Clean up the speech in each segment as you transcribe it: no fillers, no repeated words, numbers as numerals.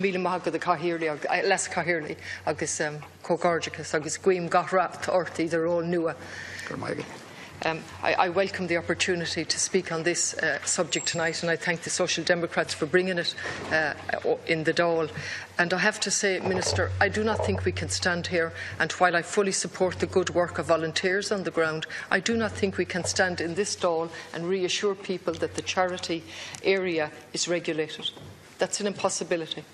Míle maith go cahirirlí les cahirirlí agus cógáirdeachas agus guim gathracht ortaí de ró nua. I welcome the opportunity to speak on this subject tonight, and I thank the Social Democrats for bringing it in the Dáil. And I have to say, Minister, I do not think we can stand here, and while I fully support the good work of volunteers on the ground, I do not think we can stand in this Dáil and reassure people that the charity area is regulated. That's an impossibility.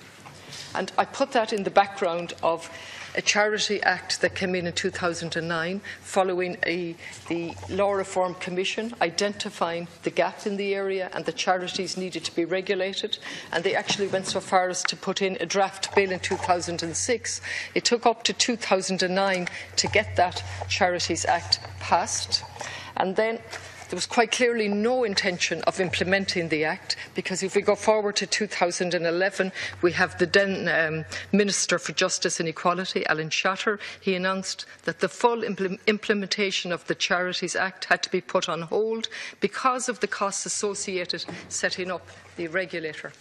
And I put that in the background of a Charity Act that came in 2009 following the Law Reform Commission identifying the gap in the area and the charities needed to be regulated, and they actually went so far as to put in a draft bill in 2006. It took up to 2009 to get that Charities Act passed, and then there was quite clearly no intention of implementing the Act, because if we go forward to 2011, we have the then Minister for Justice and Equality, Alan Shatter. He announced that the full implementation of the Charities Act had to be put on hold because of the costs associated setting up the regulator.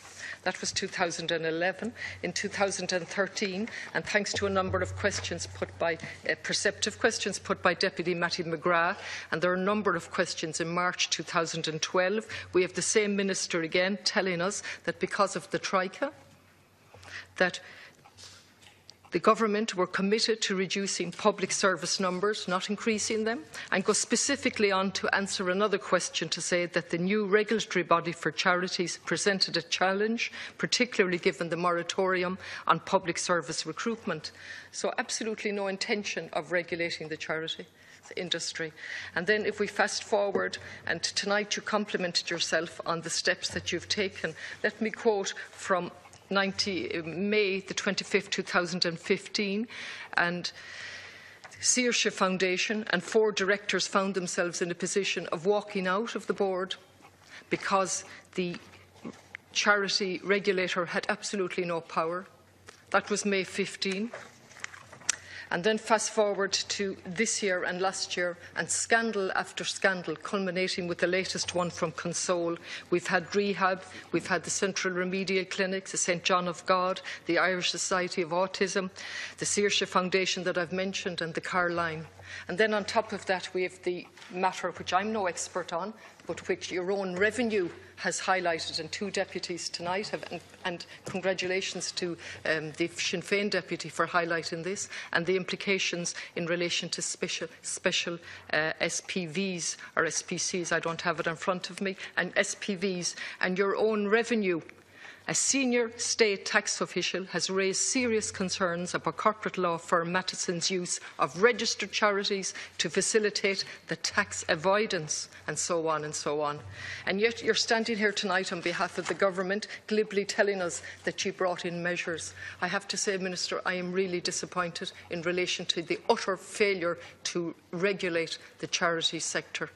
That was 2011. In 2013, and thanks to a number of questions put by perceptive questions put by Deputy Mattie McGrath, and there are a number of questions in March 2012, we have the same minister again telling us that because of the Troika, that the government were committed to reducing public service numbers, not increasing them, and go specifically on to answer another question to say that the new regulatory body for charities presented a challenge, particularly given the moratorium on public service recruitment. So absolutely no intention of regulating the charity industry. And then if we fast forward, and tonight you complimented yourself on the steps that you've taken, let me quote from May the 25th, 2015, and Saoirse Foundation and 4 directors found themselves in a position of walking out of the board because the charity regulator had absolutely no power. That was May 15. And then fast forward to this year and last year, and scandal after scandal, culminating with the latest one from Console. We've had rehab, we've had the Central Remedial Clinics, the St John of God, the Irish Society of Autism, the Saoirse Foundation that I've mentioned, and the Caroline. And then on top of that, we have the matter which I'm no expert on, but which your own revenue has highlighted, and 2 deputies tonight have, and congratulations to the Sinn Féin deputy for highlighting this, and the implications in relation to special SPVs or SPCs, I don't have it in front of me, and SPVs, and your own revenue. A senior state tax official has raised serious concerns about corporate law firm Mattison's use of registered charities to facilitate the tax avoidance, and so on and so on. And yet you're standing here tonight on behalf of the government, glibly telling us that you brought in measures. I have to say, Minister, I am really disappointed in relation to the utter failure to regulate the charity sector.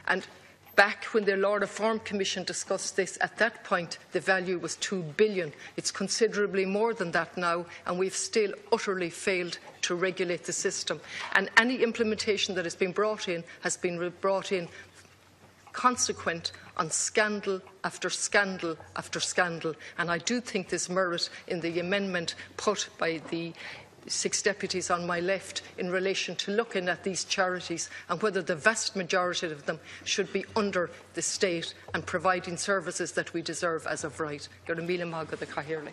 And back when the Law Reform Commission discussed this, at that point the value was $2 billion. It's considerably more than that now, and we've still utterly failed to regulate the system. And any implementation that has been brought in has been brought in consequent on scandal after scandal after scandal. And I do think there's merit in the amendment put by the 6 deputies on my left in relation to looking at these charities and whether the vast majority of them should be under the state and providing services that we deserve as of right. Go to Míle maith go cahirirlí.